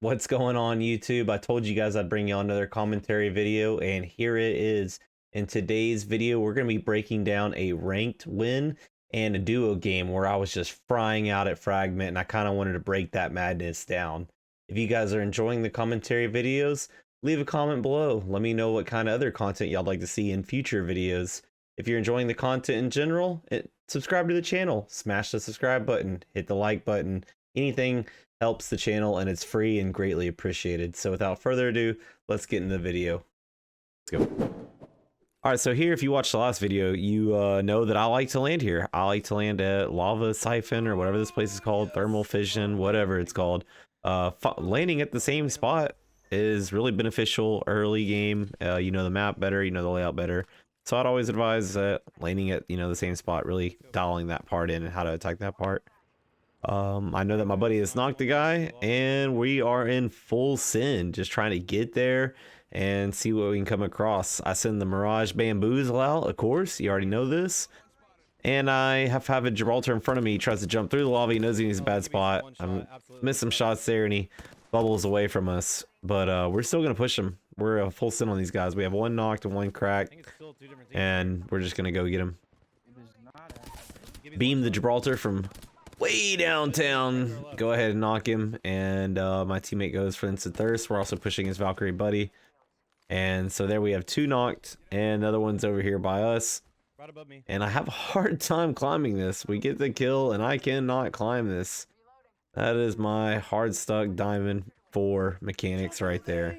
What's going on, YouTube? I told you guys I'd bring you another commentary video, and here it is. In today's video, we're going to be breaking down a ranked win and a duo game where I was just frying out at Fragment, and I kind of wanted to break that madness down. If you guys are enjoying the commentary videos, leave a comment below. Let me know what kind of other content y'all like to see in future videos. If you're enjoying the content in general, subscribe to the channel. Smash the subscribe button, hit the like button. Anything helps the channel, and it's free and greatly appreciated. So without further ado, let's get into the video. Let's go. All right, so here, if you watched the last video, you know that I like to land here. I like to land at Lava Siphon, or whatever this place is called, Thermal Fission, whatever it's called. Landing at the same spot is really beneficial early game. You know the map better, you know the layout better. So I'd always advise landing at, the same spot, really dialing that part in and how to attack that part. I know that my buddy has knocked the guy, and we are in full send, just trying to get there and see what we can come across. I send the Mirage Bamboozle out, of course, you already know this. And I have a Gibraltar in front of me. He tries to jump through the lava. He knows he's in a bad spot. I missed some shots there, and he bubbles away from us. But we're still going to push him. We're a full send on these guys. We have one knocked and one cracked, and we're just going to go get him. Beam the Gibraltar from way downtown. Go ahead and knock him, and my teammate goes for instant thirst. We're also pushing his Valkyrie buddy, and so there we have two knocked, and the other one's over here by us. Right above me. And I have a hard time climbing this. We get the kill, and I cannot climb this. That is my hard stuck diamond 4 mechanics right there.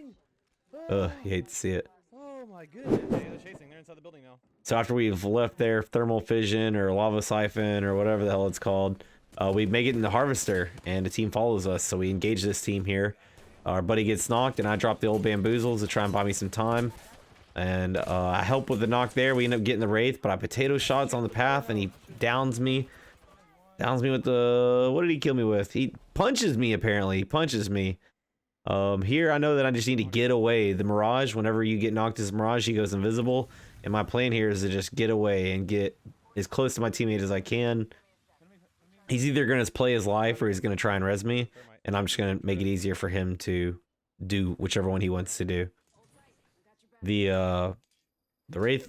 Ugh, you hate to see it. Oh my goodness. They're chasing. They're inside the building now. So after we've left their Thermal Fission or Lava Siphon or whatever the hell it's called, we make it in the Harvester, and the team follows us. So we engage this team here. Our buddy gets knocked, and I drop the old Bamboozles to try and buy me some time. And I help with the knock there. We end up getting the Wraith, but I potato shots on the path, and he downs me. Downs me with the... What did he kill me with? He punches me, apparently. He punches me. Here, I know that I just need to get away. The Mirage, whenever you get knocked as Mirage, he goes invisible. And my plan here is to just get away and get as close to my teammate as I can. He's either going to play his life or he's going to try and res me. And I'm just going to make it easier for him to do whichever one he wants to do. The Wraith,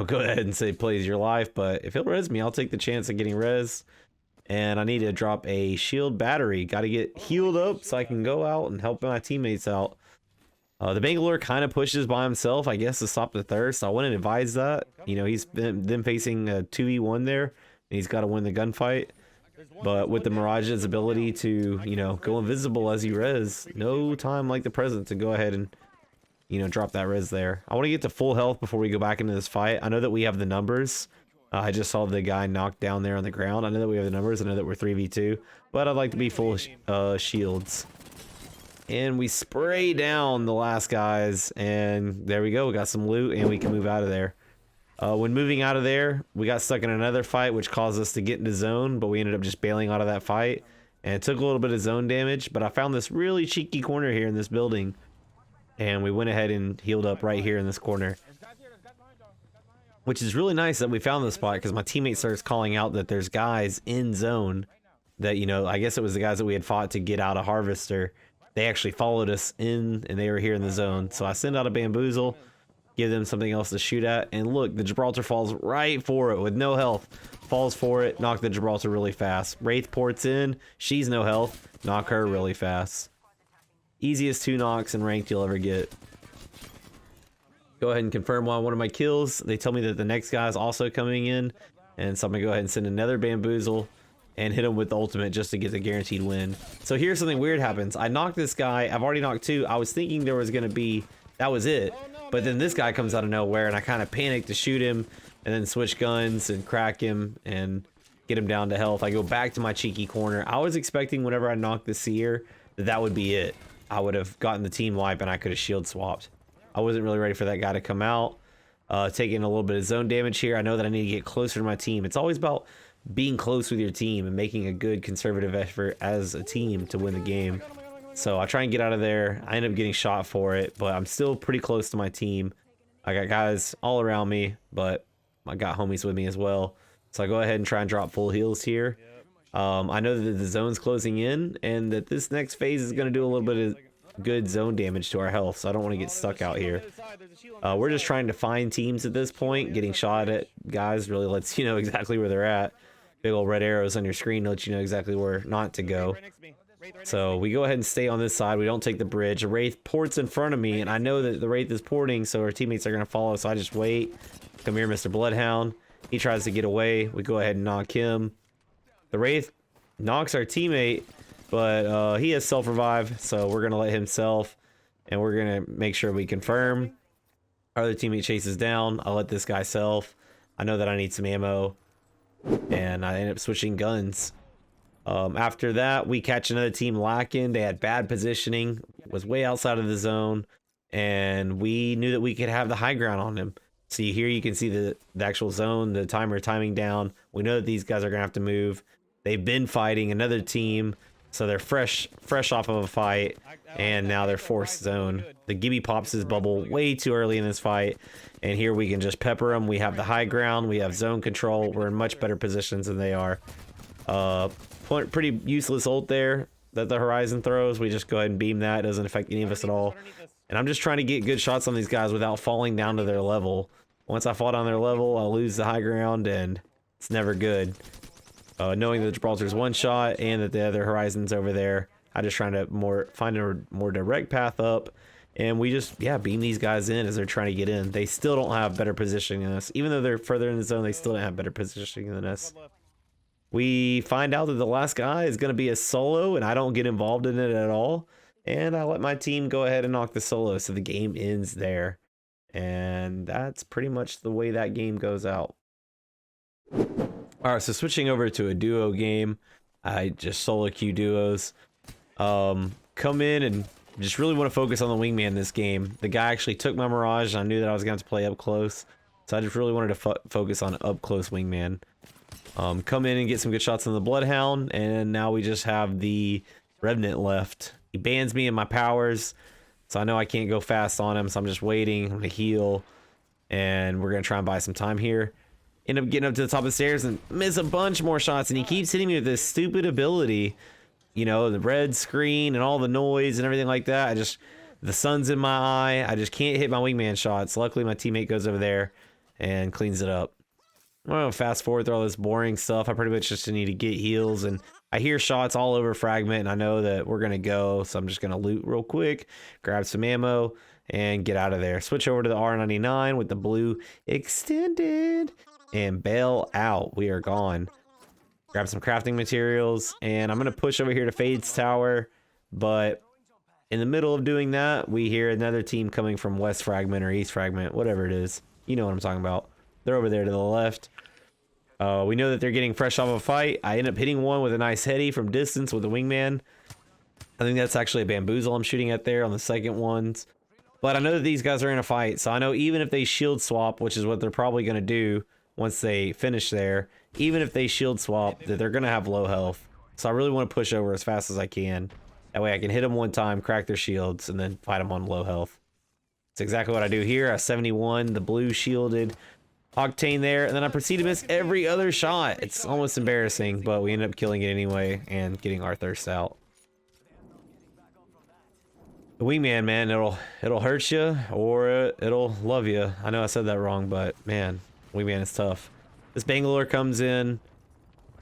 go ahead and say plays your life, but if he'll res me, I'll take the chance of getting res. And I need to drop a shield battery. Got to get healed up so I can go out and help my teammates out. The Bangalore kind of pushes by himself, I guess, to stop the thirst. I wouldn't advise that. He's been facing a 2v1 there, and he's got to win the gunfight. But with the Mirage's ability to, go invisible as you res, no time like the present to go ahead and drop that res there. I want to get to full health before we go back into this fight. I know that we have the numbers. I just saw the guy knocked down there on the ground. I know that we have the numbers. I know that we're 3v2, but I'd like to be full shields. And we spray down the last guys, and there we go. We got some loot, and we can move out of there. When moving out of there, we got stuck in another fight, which caused us to get into zone, but we ended up just bailing out of that fight. And it took a little bit of zone damage, but I found this really cheeky corner here in this building. And we went ahead and healed up right here in this corner. Which is really nice that we found this spot, because my teammate starts calling out that there's guys in zone that, I guess it was the guys that we had fought to get out of Harvester. They actually followed us in, and they were here in the zone. So I send out a Bamboozle, give them something else to shoot at, and look, the Gibraltar falls right for it with no health. Falls for it, knock the Gibraltar really fast. Wraith ports in, she's no health, knock her really fast. Easiest 2 knocks in ranked you'll ever get. Go ahead and confirm one of my kills. They tell me that the next guy is also coming in, and so I'm gonna go ahead and send another Bamboozle and hit him with the ultimate just to get the guaranteed win. So here's something weird happens. I knocked this guy. I've already knocked 2. I was thinking there was gonna be, that was it, but then this guy comes out of nowhere, and I kind of panicked to shoot him and then switch guns and crack him and get him down to health. I go back to my cheeky corner. I was expecting whenever I knocked the Seer that would be it. I would have gotten the team wipe, and I could have shield swapped. I wasn't really ready for that guy to come out. Taking a little bit of zone damage here. I know that I need to get closer to my team. It's always about being close with your team and making a good conservative effort as a team to win the game. So I try and get out of there. I end up getting shot for it, but I'm still pretty close to my team. I got guys all around me, but I got homies with me as well. So I go ahead and try and drop full heals here. I know that the zone's closing in, and that this next phase is going to do a little bit of good zone damage to our health, so I don't want to get stuck out here. We're just trying to find teams at this point. Getting shot at guys really lets you know exactly where they're at. Big old red arrows on your screen let you know exactly where not to go. So we go ahead and stay on this side. We don't take the bridge. A Wraith ports in front of me, and I know that the Wraith is porting, so our teammates are going to follow, so I just wait. Come here, Mr. Bloodhound. He tries to get away. We go ahead and knock him. The Wraith knocks our teammate, but he has self-revive, so we're going to let him self, and we're going to make sure we confirm. Our other teammate chases down. I'll let this guy self. I know that I need some ammo, and I end up switching guns. After that, we catch another team lacking. They had bad positioning, was way outside of the zone, and we knew that we could have the high ground on them. See here, you can see the actual zone, the timer timing down. We know that these guys are gonna have to move. They've been fighting another team, so they're fresh off of a fight, and now they're forced zone. The Gibby pops his bubble way too early in this fight, and here we can just pepper them. We have the high ground, we have zone control. We're in much better positions than they are. Pretty useless ult there that the Horizon throws. We just go ahead and beam that. It doesn't affect any of us at all. And I'm just trying to get good shots on these guys without falling down to their level. Once I fall down their level, I'll lose the high ground, and it's never good. Knowing that Gibraltar's one shot and that the other Horizon's over there, I just trying to find a more direct path up, and we just beam these guys in as they're trying to get in. They still don't have better positioning than us. Even though they're further in the zone, they still don't have better positioning than us. We find out that the last guy is going to be a solo, and I don't get involved in it at all. And I let my team go ahead and knock the solo, so the game ends there. And that's pretty much the way that game goes out. Alright, so switching over to a duo game. I just solo queue duos. Come in and just really want to focus on the wingman this game. The guy actually took my Mirage, and I knew that I was going to have to play up close. So I just really wanted to focus on up close wingman. Come in and get some good shots on the Bloodhound, and now we just have the Revenant left. He bans me in my powers, so I know I can't go fast on him, so I'm just waiting. I'm gonna heal, and we're gonna try and buy some time here. End up getting up to the top of the stairs and miss a bunch more shots, and he keeps hitting me with this stupid ability. You know, the red screen and all the noise and everything like that. The sun's in my eye. I just can't hit my wingman shots. Luckily, my teammate goes over there and cleans it up. I'm gonna fast forward through all this boring stuff. I pretty much just need to get heals, and I hear shots all over Fragment, and I know that we're gonna go, so I'm just gonna loot real quick, grab some ammo, and get out of there. Switch over to the R99 with the blue extended, and bail out. We are gone. Grab some crafting materials, and I'm gonna push over here to Fade's Tower, but in the middle of doing that, we hear another team coming from West Fragment or East Fragment, whatever it is. You know what I'm talking about. They're over there to the left. We know that they're getting fresh off a fight. I end up hitting one with a nice heady from distance with the wingman. I think that's actually a bamboozle I'm shooting at there on the second ones. But I know that these guys are in a fight, so I know even if they shield swap, which is what they're probably going to do once they finish there, even if they shield swap, that they're going to have low health. So I really want to push over as fast as I can. That way I can hit them one time, crack their shields, and then fight them on low health. That's exactly what I do here. I 71, the blue shielded Octane there, and then I proceed to miss every other shot. It's almost embarrassing, but we end up killing it anyway and getting our thirst out. The wingman, man, it'll hurt you or it'll love you. I know I said that wrong, but man, wingman is tough. This Bangalore comes in.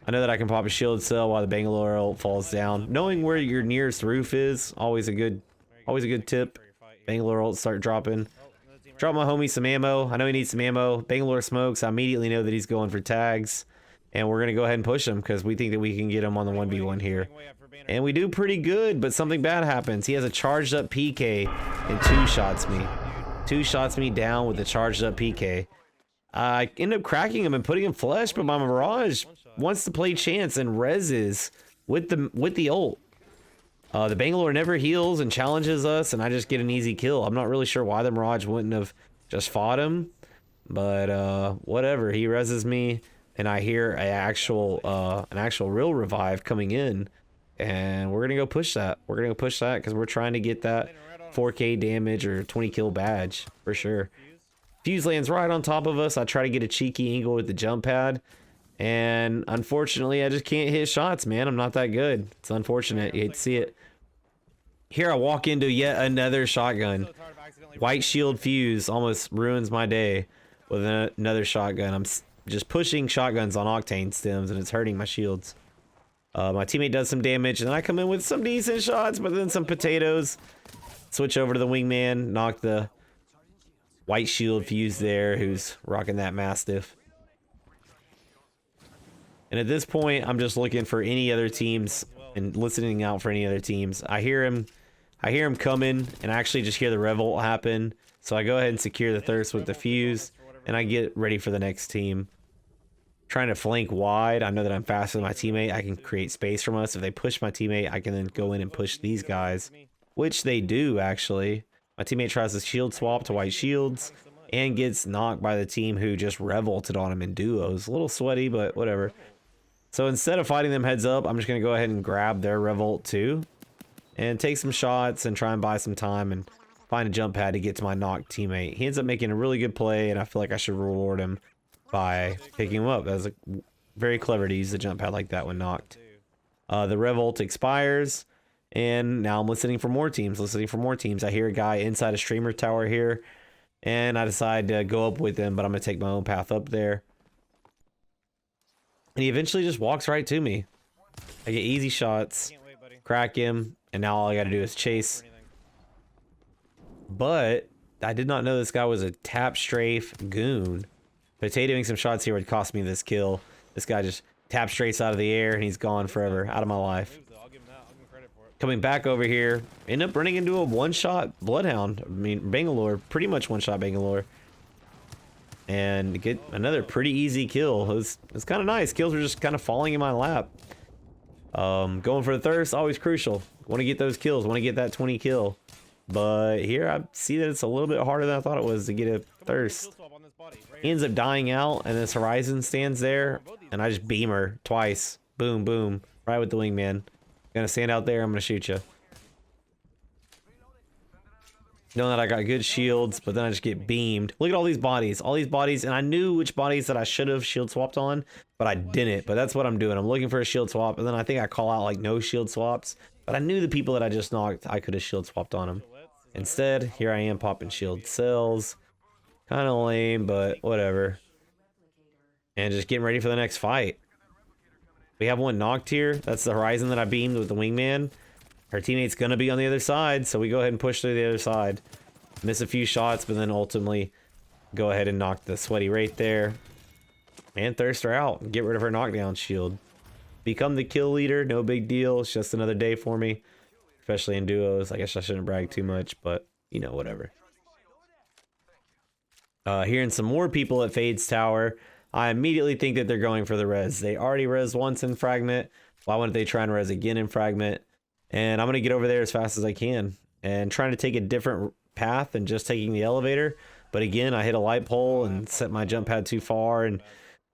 I know that I can pop a shield cell while the Bangalore ult falls down. Knowing where your nearest roof is always a good tip. Bangalore ult start dropping. Drop my homie some ammo. I know he needs some ammo. Bangalore smokes. I immediately know that he's going for tags. And we're going to go ahead and push him because we think that we can get him on the 1v1 here. And we do pretty good, but something bad happens. He has a charged up PK and two-shots me. Two-shots me down with the charged up PK. I end up cracking him and putting him flesh, but my Mirage wants to play chance and reses with the ult. The Bangalore never heals and challenges us, and I just get an easy kill. I'm not really sure why the Mirage wouldn't have just fought him, but whatever. He reses me, and I hear an actual real revive coming in, and we're gonna go push that. We're gonna go push that because we're trying to get that 4K damage or 20 kill badge for sure. Fuse lands right on top of us. I try to get a cheeky angle with the jump pad, and unfortunately, I just can't hit shots, man. I'm not that good. It's unfortunate. You hate to see it. Here I walk into yet another shotgun. So tired of accidentally White shield fuse almost ruins my day with another shotgun. I'm just pushing shotguns on octane stems and it's hurting my shields. My teammate does some damage and then I come in with some decent shots, but then some potatoes. Switch over to the wingman, knock the white shield fuse there, who's rocking that Mastiff. And at this point, I'm just looking for any other teams and listening out for any other teams. I hear him coming, and I actually just hear the revolt happen. So I go ahead and secure the thirst with the fuse, and I get ready for the next team. Trying to flank wide. I know that I'm faster than my teammate. I can create space from us. If they push my teammate, I can then go in and push these guys, which they do actually. My teammate tries to shield swap to white shields and gets knocked by the team who just revolted on him in duos. A little sweaty, but whatever. So instead of fighting them heads up, I'm just going to go ahead and grab their revolt too and take some shots and try and buy some time and find a jump pad to get to my knocked teammate. He ends up making a really good play, and I feel like I should reward him by picking him up. That was very clever to use the jump pad like that when knocked. The revolt expires, and now I'm listening for more teams. I hear a guy inside a streamer tower here, and I decide to go up with him, but I'm going to take my own path up there. And he eventually just walks right to me. I get easy shots, crack him, and now all I got to do is chase. But I did not know this guy was a tap strafe goon. Potatoing some shots here would cost me this kill. This guy just tap strafes out of the air and he's gone forever, out of my life. Coming back over here, end up running into a one-shot Bloodhound. I mean, Bangalore, pretty much one-shot Bangalore. And get another pretty easy kill. It was kind of nice. Kills were just kind of falling in my lap. Going for the thirst, always crucial. Want to get those kills, want to get that 20 kill. But here I see that it's a little bit harder than I thought it was to get a thirst. He ends up dying out, and this Horizon stands there, and I just beam her twice. Boom, boom, right with the wingman. Gonna stand out there, I'm gonna shoot you. Knowing that I got good shields, but then I just get beamed. Look at all these bodies, and I knew which bodies that I should have shield swapped on, but I didn't. But that's what I'm doing. I'm looking for a shield swap, and then I think I call out like no shield swaps, but I knew the people that I just knocked, I could have shield swapped on them. Instead, here I am popping shield cells. Kind of lame, but whatever. And just getting ready for the next fight. We have one knocked here. That's the Horizon that I beamed with the wingman. Her teammate's gonna be on the other side, so we go ahead and push through the other side. Miss a few shots, but then ultimately go ahead and knock the Sweaty Wraith there. And thirst her out. Get rid of her knockdown shield. Become the kill leader, no big deal. It's just another day for me. Especially in duos. I guess I shouldn't brag too much, but you know, whatever. Hearing some more people at Fade's Tower, I immediately think that they're going for the res. They already res once in Fragment. Why wouldn't they try and res again in Fragment? And I'm going to get over there as fast as I can. And trying to take a different path than just taking the elevator. But again, I hit a light pole and set my jump pad too far and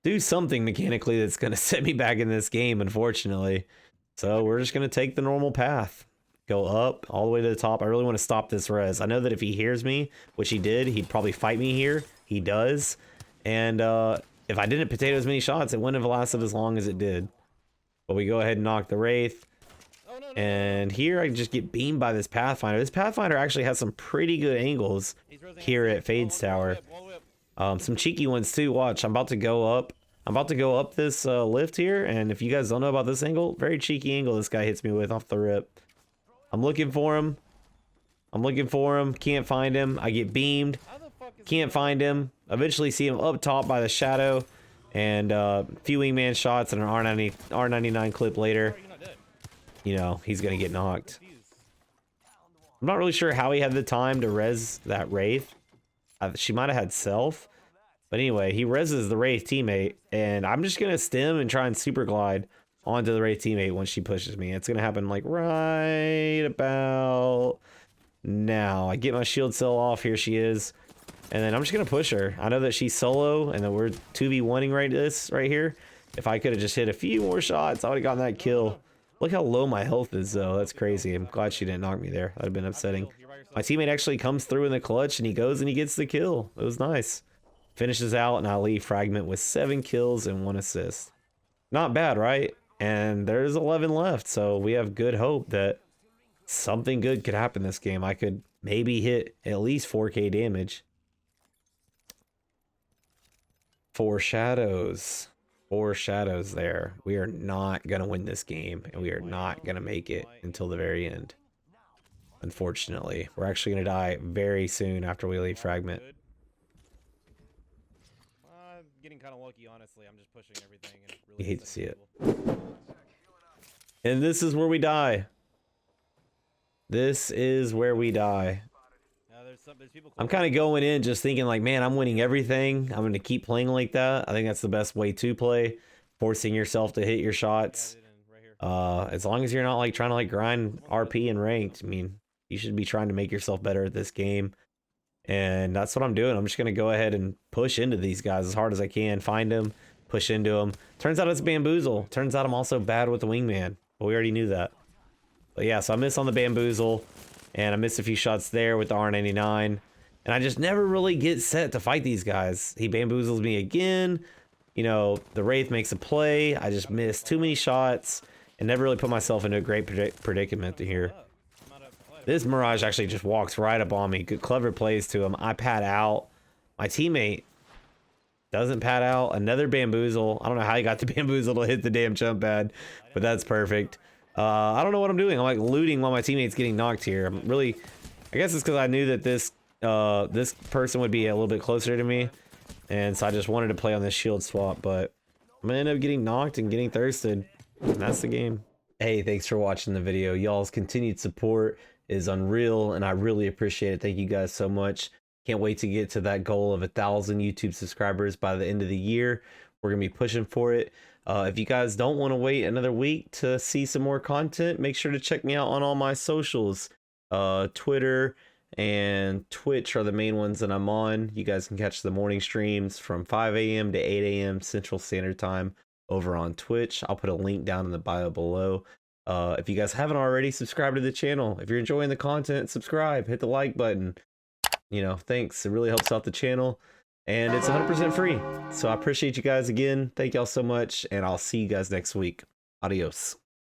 do something mechanically that's going to set me back in this game, unfortunately. So we're just going to take the normal path. Go up all the way to the top. I really want to stop this res. I know that if he hears me, which he did, he'd probably fight me here. He does. And if I didn't potato as many shots, it wouldn't have lasted as long as it did. But we go ahead and knock the Wraith. And here I just get beamed by this Pathfinder. This Pathfinder actually has some pretty good angles here at Fade's Tower. Some cheeky ones too. Watch, I'm about to go up. I'm about to go up this lift here. And if you guys don't know about this angle, very cheeky angle this guy hits me with off the rip. I'm looking for him. Can't find him. I get beamed. Can't find him. Eventually see him up top by the shadow. And few wingman shots and an R99 clip later. You know, he's going to get knocked. I'm not really sure how he had the time to res that Wraith. She might have had self. But anyway, he reses the Wraith teammate. And I'm just going to stem and try and super glide onto the Wraith teammate once she pushes me. It's going to happen like right about now. I get my shield cell off. Here she is. And then I'm just going to push her. I know that she's solo and that we're 2v1ing right here. If I could have just hit a few more shots, I would have gotten that kill. Look how low my health is, though. That's crazy. I'm glad she didn't knock me there. That would have been upsetting. My teammate actually comes through in the clutch, and he goes and he gets the kill. It was nice. Finishes out, and I leave Fragment with 7 kills and 1 assist. Not bad, right? And there's 11 left, so we have good hope that something good could happen this game. I could maybe hit at least 4K damage. Four shadows there. We are not gonna win this game, and we are not gonna make it until the very end. Unfortunately, we're actually gonna die very soon after we leave Fragment. Good. Getting kind of lucky, honestly. I'm just pushing everything. And really You hate to see it. people. And this is where we die. This is where we die. There's people I'm close. kind of going in just thinking like, man, I'm winning everything. I'm going to keep playing like that. I think that's the best way to play. Forcing yourself to hit your shots. Right here. As long as you're not like trying to like grind RP and ranked. I mean, you should be trying to make yourself better at this game. And that's what I'm doing. I'm just going to go ahead and push into these guys as hard as I can. Find them, push into them. Turns out it's Bamboozle. Turns out I'm also bad with the wingman. But we already knew that. But yeah, so I missed on the Bamboozle. And I missed a few shots there with the R99. And I just never really get set to fight these guys. He bamboozles me again. You know, the Wraith makes a play. I just missed too many shots. And never really put myself into a great predicament here. This Mirage actually just walks right up on me. Good, clever plays to him. I pad out. My teammate doesn't pad out. Another Bamboozle. I don't know how he got the Bamboozle to hit the damn jump pad. But that's perfect. I don't know what I'm doing. I'm like looting while my teammate's getting knocked here. I'm really, I guess it's because I knew that this person would be a little bit closer to me, and so I just wanted to play on this shield swap. But I'm gonna end up getting knocked and getting thirsted, and that's the game. Hey, thanks for watching the video. Y'all's continued support is unreal, and I really appreciate it. Thank you guys so much. Can't wait to get to that goal of 1,000 YouTube subscribers by the end of the year. We're gonna be pushing for it. If you guys don't want to wait another week to see some more content, make sure to check me out on all my socials. Twitter and Twitch are the main ones that I'm on. You guys can catch the morning streams from 5 a.m. to 8 a.m. Central Standard Time over on Twitch. I'll put a link down in the bio below. If you guys haven't already, subscribe to the channel. If you're enjoying the content, subscribe, hit the like button. You know, thanks. It really helps out the channel. And it's 100% free. So I appreciate you guys again. Thank y'all so much. And I'll see you guys next week. Adios.